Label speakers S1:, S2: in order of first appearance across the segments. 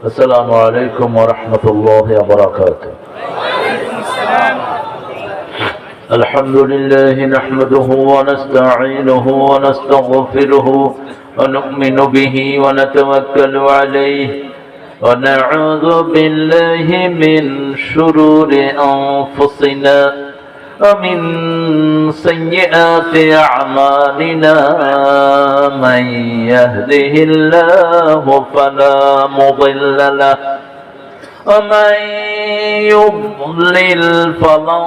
S1: السلام عليكم ورحمة الله وبركاته. الحمد لله نحمده ونستعينه ونستغفره ونؤمن به ونتوكل عليه ونعوذ بالله من شرور أنفسنا ومن سيئات أعمالنا من يهده الله فلا مضل له ومن يضلل فلن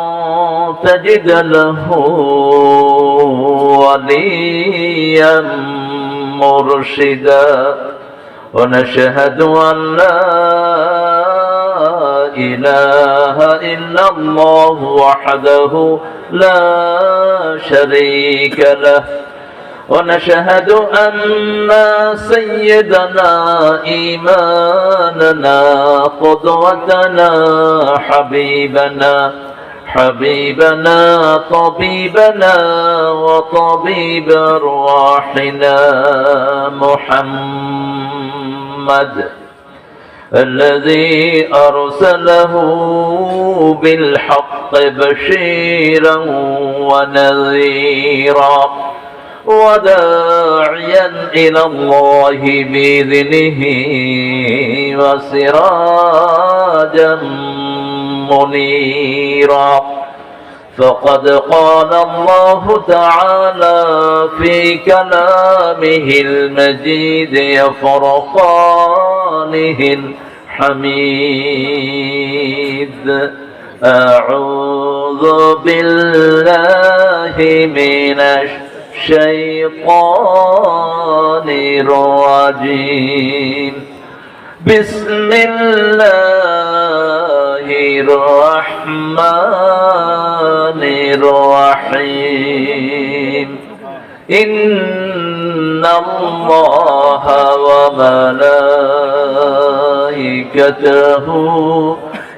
S1: تجد له وليا مرشدا ونشهد أن لا إله إلا الله وحده لا شريك له ونشهد أن سيدنا إيماننا قدوتنا حبيبنا طبيبنا وطبيب أرواحنا محمد الذي أرسله بالحق بشيرا ونذيرا وداعيا إلى الله بإذنه وسراجا منيرا فقد قال الله تعالى في كلامه المجيد فرقانه الحميد أعوذ بالله من الشيطان الرجيم بسم الله الرحمن الرحيم إن الله وملائكته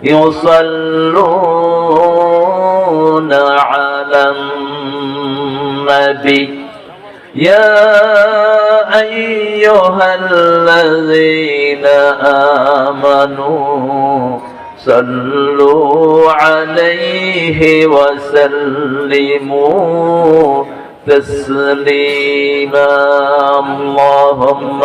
S1: يصلون على النبي يا أيها الذين آمنوا صلوا عليه وسلموا تسليما اللهم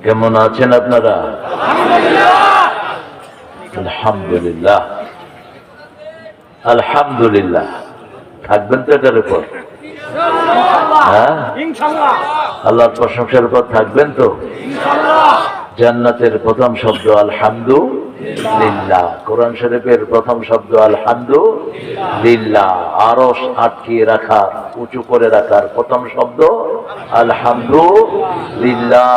S1: কেমন আছেন আপনারা? আলহামদুলিল্লাহ আলহামদুলিল্লাহ। থাকবেন তো এটার উপর? হ্যাঁ, আল্লাহর প্রশংসার উপর থাকবেন তো? জান্নাতের প্রথম শব্দ আলহামদুলিল্লাহ, কোরআন শরীফের প্রথম শব্দ আলহামদুলিল্লাহ, আরশ আটকিয়ে রাখার, উঁচু করে রাখার প্রথম শব্দ আলহামদুলিল্লাহ,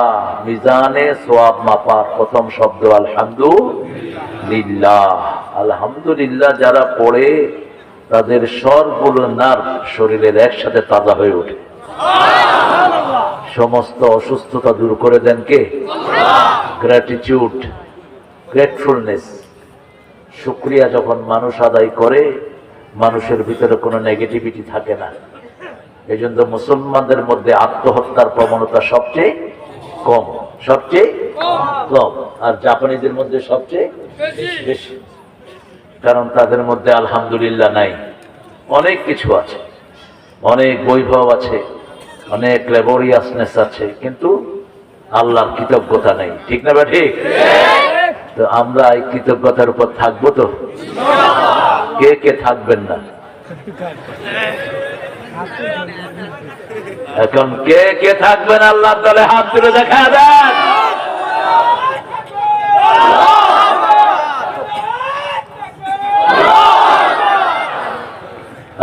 S1: মিজানে সওয়াব মাপার প্রথম শব্দ আলহামদুলিল্লাহ। আলহামদুলিল্লাহ যারা পড়ে তাদের সবগুলো নার্ভ শরীরের একসাথে তাজা হয়ে ওঠে, সমস্ত অসুস্থতা দূর করে দেন কে? গ্র্যাটিটিউড, গ্রেটফুলনেস, শুকরিয়া যখন মানুষ আদায় করে মানুষের ভিতরে কোনো নেগেটিভিটি থাকে না। এই জন্য মুসলমানদের মধ্যে আত্মহত্যার প্রবণতা সবচেয়ে কম, আর জাপানিদের মধ্যে সবচেয়ে বেশি, কারণ তাদের মধ্যে আলহামদুলিল্লাহ নাই। অনেক কিছু আছে, অনেক বৈভব আছে, অনেক লেবোরিয়াসনেস আছে, কিন্তু আল্লাহর কৃতজ্ঞতা নেই। ঠিক না? ঠিক। তো আমরা এই কৃতজ্ঞতার উপর থাকবো তো? কে কে থাকবেন না? এখন কে কে থাকবেন আল্লাহ তাআলা হাত তুলে দেখা দেন।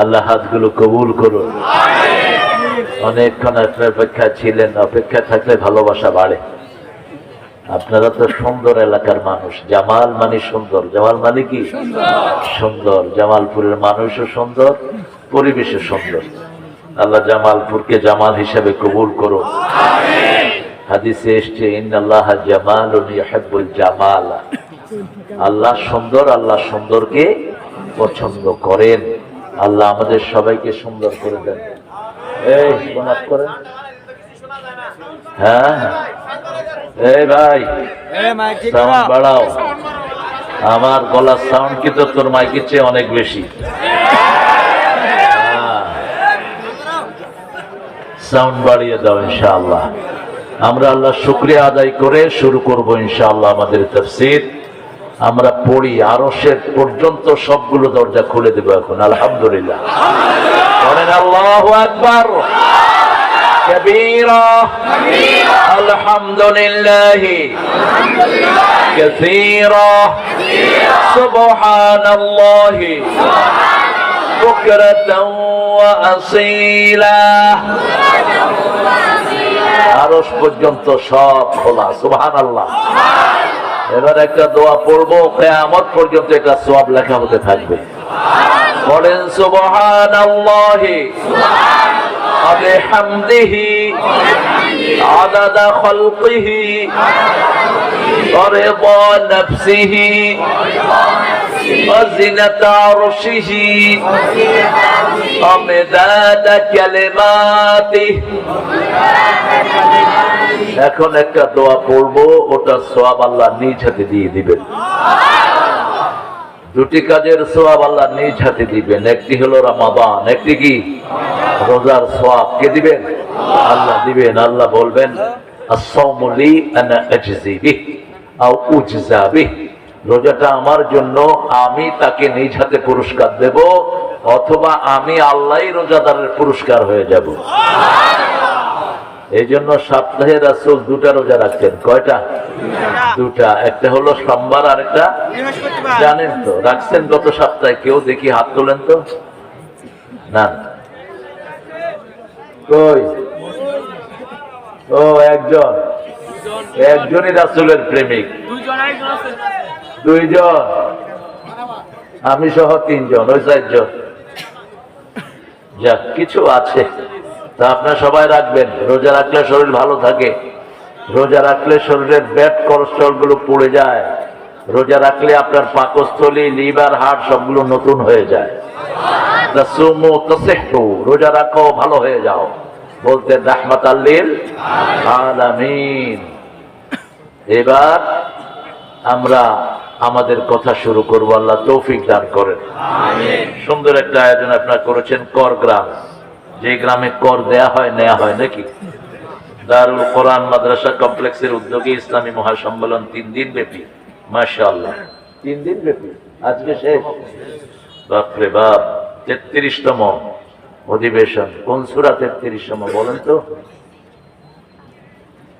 S1: আল্লাহ হাতগুলো কবুল করুন। অনেকক্ষণ আপনার অপেক্ষা ছিলেন, অপেক্ষা থাকলে ভালোবাসা বাড়ে। আপনারা তো সুন্দর এলাকার মানুষ, জামাল মানে সুন্দর, জামাল মানে কি সুন্দর, জামালপুরের মানুষও সুন্দর, পরিবেশও সুন্দর। আল্লাহ জামালপুরকে জামাল হিসেবে কবুল করো। হাদিসে এসছে ইন্নাল্লাহ জামালুন ইউহিব্বুল জামালা, আল্লাহ সুন্দর, আল্লাহ সুন্দরকে পছন্দ করেন। আল্লাহ আমাদের সবাইকে সুন্দর করে দেন। এই গোনাপ করেন। হ্যাঁ এই ভাই সাউন্ড বাড়াও, আমার গলার সাউন্ড কিন্তু তোর মাইকের চেয়ে অনেক বেশি। সাউন্ড বাড়িয়ে দাও ইনশাআল্লাহ। আমরা আল্লাহ শুকরিয়া আদায় করে শুরু করব ইনশাআল্লাহ আমাদের তাফসীর। আমরা পড়ি আরশের পর্যন্ত সবগুলো দরজা খুলে দেব এখন। আলহামদুলিল্লাহ বলেন আল্লাহু আকবার কাবীরা, আলহামদুলিল্লাহ কাসীরা, সুবহানাল্লাহ বুকরাতাও ওয়া আসীলা। আরশ পর্যন্ত সব খোলা, সুবহানাল্লাহ। এবার একটা দোয়া পড়বো, কিয়ামত পর্যন্ত এটা সওয়াব লেখা হতে থাকবে। বলেন সুবহানাল্লাহি ওয়া বিহামদিহি আদাদা খালকিহি ওয়া রিদা নাফসিহি ওয়া জিনাতা আরশিহি ওয়া মিদাদা কালিমাতিহি। এখন একটা দোয়া পড়বো, ওটা সওয়াব আল্লাহ নিজ হাতে দিয়ে দিবেন। দুটি কাজের সওয়াব আল্লাহ নিজ হাতে দিবেন। একটি হলো রমাদান, একটি কি রোজার সওয়াব কে দিবেন? আল্লাহ দিবেন। আল্লাহ বলবেন আস-সাওমু লি আনা আজজি বিহি আও উজজা বিহি, রোজাটা আমার জন্য, আমি তাকে নিজ হাতে পুরস্কার দেব, অথবা আমি আল্লাহই রোজাদারের পুরস্কার হয়ে যাব। এই জন্য সপ্তাহে রাসূল দুটা রোজা রাখতেন। কয়টা? দুটা। একটা হলো সোমবার, আর একটা জানেন তো রাখছেন গত সপ্তাহে? কেউ দেখি হাত তোলেন তো। না কই? ও একজন, একজনই রাসূলের প্রেমিক। দুইজন, আমি সহ তিনজন, ওই চারজন। যাক, কিছু আছে। তা আপনারা সবাই রাখবেন। রোজা রাখলে শরীর ভালো থাকে। রোজা রাখলে শরীরের ব্যাড কোলেস্টেরল গুলো পড়ে যায়। রোজা রাখলে আপনার পাকস্থলী, লিভার, হার্ট সবগুলো নতুন হয়ে যায়। রোজা রাখো, ভালো হয়ে যাও। বলতে রাহমাতাল লিল আলামিন। এবার আমরা আমাদের কথা শুরু করব। আল্লাহ তৌফিক দান করেন। সুন্দর একটা আয়োজন আপনারা করেছেন, কর গ্রাম। যে গ্রামে কর দেয়া হয়, নেওয়া হয় নাকি? দারুল কোরআন মাদ্রাসা কমপ্লেক্সের উদ্যোগে ইসলামী মহাসম্মেলন 3 দিন ব্যাপী। মাশাআল্লাহ, 3 দিন ব্যাপী, আজকে শেষ। বাপরে বাপ, 33তম অধিবেশন। কোন সূরা 33তম বলেন তো?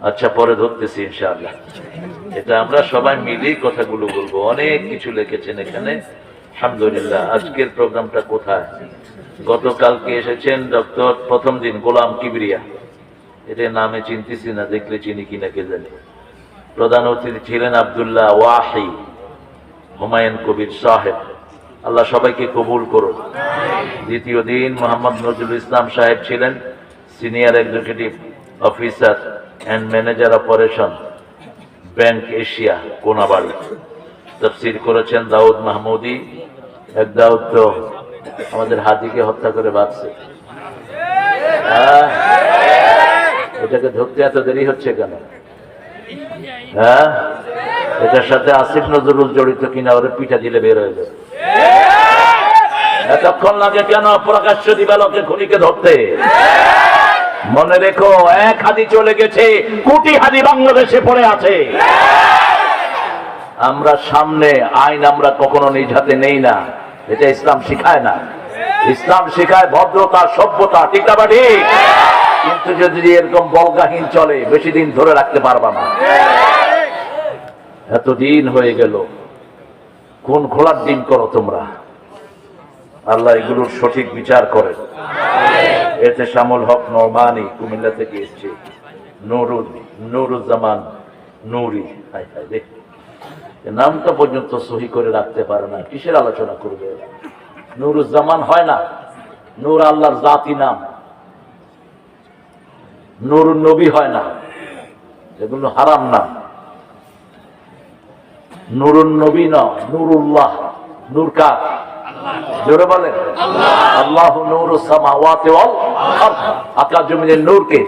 S1: আচ্ছা, পরে ধরতেছি ইনশাআল্লাহ। এটা আমরা সবাই মিলেই কথাগুলো বলবো। অনেক কিছু লিখেছেন এখানে, আলহামদুলিল্লাহ। আজকের প্রোগ্রামটা কোথায়? গতকালকে এসেছেন ডক্টর, প্রথম দিন গোলাম কিবরিয়া, এটা নামে চিনতেছি না, দেখলে চিনি কিনা কে জানি। প্রধান অতিথি ছিলেন আব্দুল্লাহ ওয়াহি, হুমায়ুন কবির সাহেব। আল্লাহ সবাইকে কবুল করুন। দ্বিতীয় দিন মোহাম্মদ নজরুল ইসলাম সাহেব ছিলেন, senior executive officer and manager operation, bank Asia, Konabari. তাফসীর করেছেন দাউদ মাহমুদি। এক দাউদ তো আমাদের হাতিকে হত্যা করে বাঁচছে। এটাকে ধরতে এত দেরি হচ্ছে কেন? হ্যাঁ, এটার সাথে আসিফ নজরুল জড়িত কিনা, ওরে পিঠা দিলে বের হয়ে যাবে। এতক্ষণ লাগে কেন প্রকাশ্য দিবালোকে খুনিকে ধরতে? মনে রেখো, এক হাদি চলে গেছে, কোটি হাদি বাংলাদেশে পড়ে আছে। আমরা সামনে আইন আমরা কখনো নিজ হাতে নেই না, এটা ইসলাম শিখায় না। ইসলাম শিখায় ভদ্রতা, সভ্যতা, ঠিক না বাড়ি? কিন্তু যদি এরকম বলগাহীন চলে, বেশি দিন ধরে রাখতে পারবা না। এতদিন হয়ে গেল, কোন খোলার দিন করো তোমরা? আল্লাহ এগুলোর সঠিক বিচার করেন। এতে শামুল হক নোমানি কুমিল্লা থেকে এসছে, নুরুজ্জামান নুরি। নামটা পর্যন্ত সহি করে রাখতে পারে না, কিসের আলোচনা করবে? নুরুজ্জামান হয় না, নূর আল্লাহর জাতি নাম। নুরুন নবী হয় না, এগুলো হারাম নাম। নুরুন নবী না, নুরুল্লাহ। নূর কার? জোরে বলেন। আল্লাহু নূরুস সামাওয়াতি ওয়াল আরদ। আকাশ জমিনের নূর কে?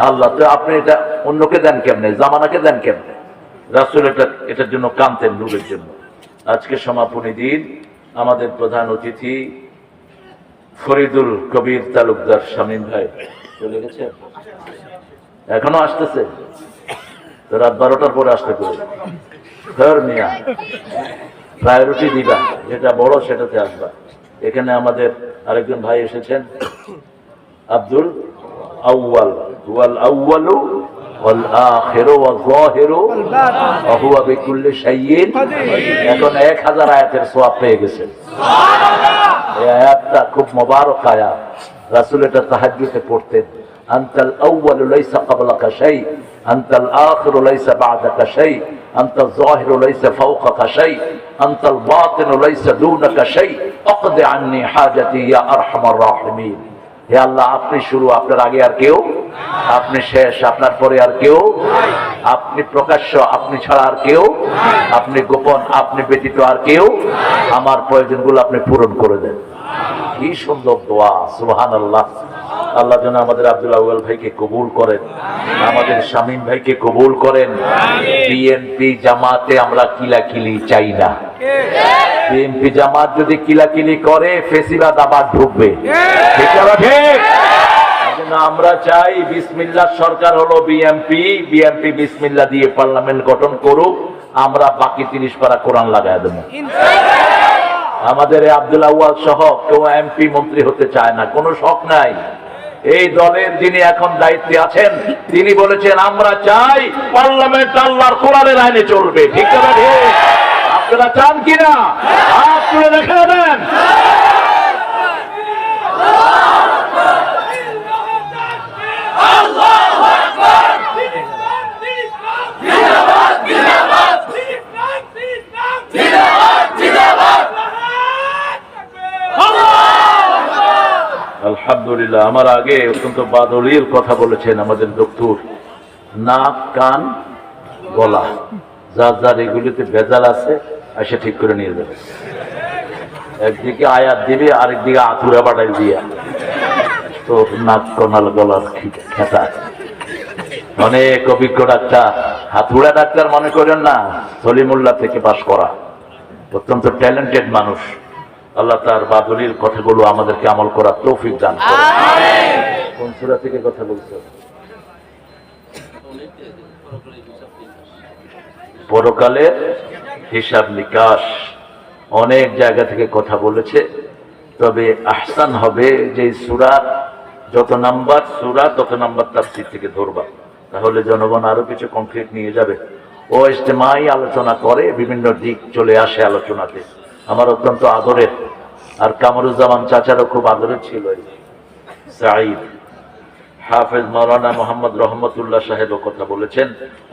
S1: আল্লাহ। তো আপনি এটা অন্যকে দেন কেমনে, জামানাকে দেন কেমনে? রাসূল এটার জন্য কাঁদতেন, নূরের জন্য। আজকে সমাপনী দিন। আমাদের প্রধান অতিথি ফরিদুল কবির তালুকদার শামীম ভাই চলে গেছে, এখনো আসতেছে? তো রাত 12টার পরে আসতে পারে। মিয়া প্রায়োরিটি দিবা, যেটা বড় সেটাতে আসবা। এখানে আমাদের আরেকজন ভাই এসেছেন, আব্দুল আউয়াল। ওয়াল আউয়ালু ওয়াল আখিরু ওয়াল যাহিরু ওয়া হুয়া বিকুল্লি শাইইন। এখন 1000 আয়াতের সওয়াব পেয়ে গেছেন। এই আয়াতটা খুব মোবারক আয়াত। রাসূল এটা তাহাজ্জুদে পড়তেন। আনতাল আউয়ালু লাইসা ক্বাবলাকা শাই, আনতাল আখিরু লাইসা বা'দাকা শাই, আনতাল যাহিরু লাইসা ফাওকাকা শাই, আনতাল বাতিনু লাইসা দুনাকা শাই, আকদি আন্নী হাজাতি ইয়া আরহামার রাহিমিন। হে আল্লাহ, আপনি শুরু, আপনার আগে আর কেউ, আপনি শেষ, আপনার পরে আর কেউ, আপনি প্রকাশ্য, আপনি ছাড়া আর কেউ, আপনি গোপন, আপনি ব্যতীত আর কেউ। আমার প্রয়োজনগুলো আপনি পূরণ করে দেন। কি সুন্দর দোয়া, সুবহানাল্লাহ। আল্লাহ যেন আমাদের আব্দুল আউয়াল ভাইকে কবুল করেন, আমাদের শামীম ভাইকে কবুল করেন। বিএনপি জামাতে আমরা কিলাকিলি চাই না। বিএনপি জামাত যদি কিলাকিলি করে, ফেসিবাদ আবার ঢুকবে। ঠিক আছে? আমরা চাই বিসমিল্লাহ সরকার হলো বিএনপি, বিএনপি বিসমিল্লাহ দিয়ে পার্লামেন্ট গঠন করুক, আমরা বাকি 30 পারা কোরআন লাগাই দেব। আমাদের আব্দুল আউয়াল সহ কেউ এমপি মন্ত্রী হতে চায় না, কোনো শখ নাই। এই দলের যিনি এখন দায়িত্বে আছেন, তিনি বলেছেন আমরা চাই পার্লামেন্ট আল্লাহর কোরআনের আইনে চলবে। ঠিক আছে? আপনারা চান কিনা? আপনারা দেখে দেন। আলহামদুলিল্লাহ। আমার আগে অত্যন্ত বাদলির কথা বলেছেন আমাদের দক্তর। নাক, কান, গলা, যার যার এগুলিতে ভেজাল আছে এসে ঠিক করে নিয়ে যাবে। একদিকে আয়াত দিবে, আরেকদিকে আতুরা বাড়াই দিয়া তো নাক, কনাল, গলার খেতা। অনেক অভিজ্ঞ ডাক্তার, হাতুড়া ডাক্তার মনে করেন না, সলিমুল্লাহ থেকে পাশ করা, অত্যন্ত ট্যালেন্টেড মানুষ। আল্লাহ তার বাদলির কথাগুলো আমাদেরকে আমল করার তৌফিক দান করেন। কোন সূরা থেকে কথা বলছো? পরকালের হিসাব নিকাশ অনেক জায়গা থেকে কথা বলেছে। তবে আহসান হবে যে সূরা যত নাম্বার সূরা তত নাম্বার তাফসীর থেকে ধরবা, তাহলে জনগণ আরো কিছু কংক্রিট নিয়ে যাবে। ও ইজতিমাই আলোচনা করে, বিভিন্ন দিক চলে আসে আলোচনাতে। আমার অত্যন্ত আদরের, আর কামরুজ্জামান চাচারও খুব আদরের ছিল সাঈদ হাফেজ মাওলানা মোহাম্মদ রহমতুল্লাহ সাহেবও কথা বলেছেন।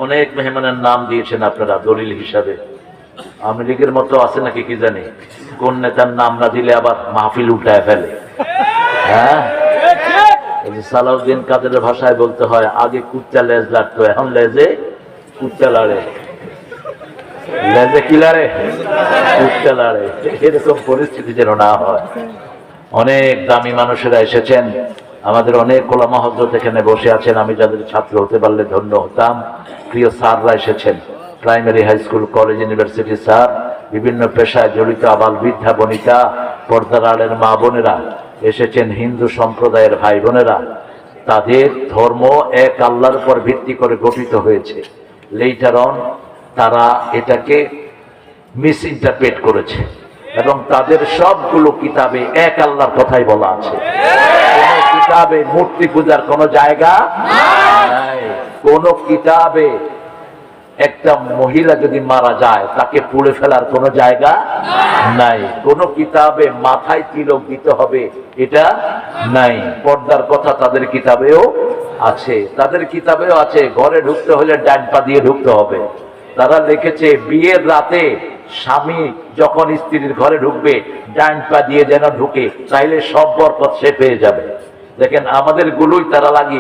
S1: অনেক মেহমানের নাম দিয়েছেন আপনারা দলিল হিসাবে। আওয়ামী লীগের মতো আছে নাকি কি জানি, কোন নেতার নাম না দিলে আবার মাহফিল উল্টায় ফেলে। হ্যাঁ, সালাউদ্দিন কাদের ভাষায় বলতে হয়, আগে কুচ্চা লেজ লাগতো, এখন লেজে কুচ্চা লাড়ে। লেজে কি লাড়ে? কুচ্চা লাড়ে। এরকম পরিস্থিতি যেন না হয়। অনেক দামি মানুষেরা এসেছেন, আমাদের অনেক ওলামা হযরত এখানে বসে আছেন। আমি যাদের ছাত্র হতে পারলে ধন্য হতাম। প্রিয় স্যাররা এসেছেন, primary, high school, college, university sir, বিভিন্ন পেশায় জড়িত আবাল বৃদ্ধা বনিতা, পর্দার আড়ের মা বোনেরা এসেছেন, হিন্দু সম্প্রদায়ের ভাই বোনেরা। তাদের ধর্ম এক আল্লাহর উপর ভিত্তি করে গঠিত হয়েছে। লেটার অন তারা এটাকে মিস ইন্টারপ্রেট করেছে, এবং তাদের সবগুলো কিতাবে এক আল্লাহর কথাই বলা আছে। কোন কিতাবে মূর্তি পূজার কোন জায়গা নাই। কোন কিতাবে একটা মহিলা যদি মারা যায় তাকে পুড়ে ফেলার কোন জায়গা নাই। কোন কিতাবে মাথায় তিলক দিতে হবে এটা নাই। পর্দার কথা তাদের কিতাবেও আছে, তাদের কিতাবেও আছে ঘরে ঢুকতে হলে ডান পা দিয়ে ঢুকতে হবে। তারা লিখেছে বিয়ের রাতে স্বামী যখন স্ত্রীর ঘরে ঢুকবে ডান পা দিয়ে যেন ঢুকে, চাইলে সব বরকত সে পেয়ে যাবে। দেখেন আমাদের গুলোই তারা লাগিয়ে